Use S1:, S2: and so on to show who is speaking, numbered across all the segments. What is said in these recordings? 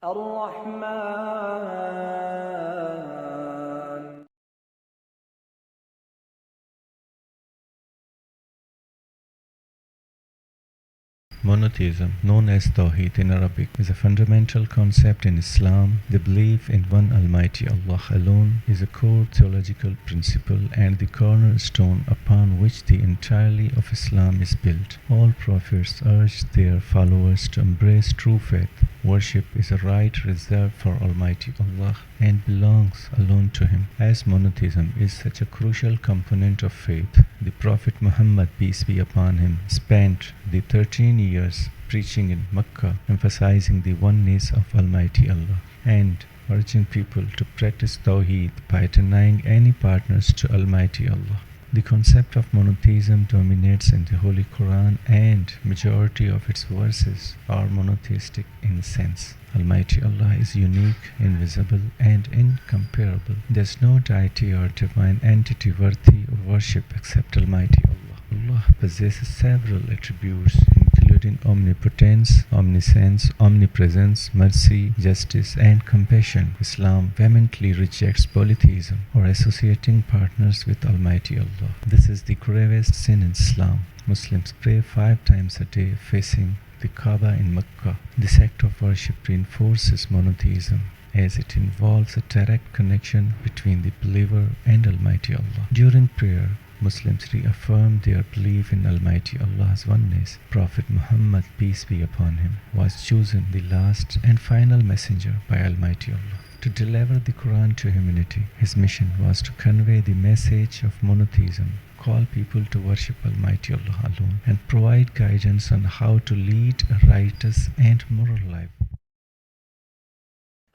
S1: الرحمن.
S2: Monotheism, known as Tawheed in Arabic, is a fundamental concept in Islam. The belief in one Almighty Allah alone is a core theological principle and the cornerstone upon which the entirety of Islam is built. All prophets urged their followers to embrace true faith. Worship is a right reserved for Almighty Allah and belongs alone to Him. As monotheism is such a crucial component of faith, the Prophet Muhammad, peace be upon him, spent the 13 years preaching in Mecca, emphasizing the oneness of Almighty Allah and urging people to practice Tawheed by denying any partners to Almighty Allah. The concept of monotheism dominates in the Holy Quran and majority of its verses are monotheistic in sense. Almighty Allah is unique, invisible and incomparable. There is no deity or divine entity worthy of worship except Almighty Allah. Allah possesses several attributes including omnipotence, omniscience, omnipresence, mercy, justice and compassion. Islam vehemently rejects polytheism or associating partners with Almighty Allah. This is the gravest sin in Islam. Muslims pray 5 times a day facing the Kaaba in Mecca. This act of worship reinforces monotheism as it involves a direct connection between the believer and Almighty Allah. During prayer, Muslims reaffirm their belief in Almighty Allah's oneness. Prophet Muhammad, peace be upon him, was chosen the last and final messenger by Almighty Allah to deliver the Quran to humanity. His mission was to convey the message of monotheism, call people to worship Almighty Allah alone, and provide guidance on how to lead a righteous and moral life.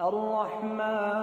S1: الرحمن.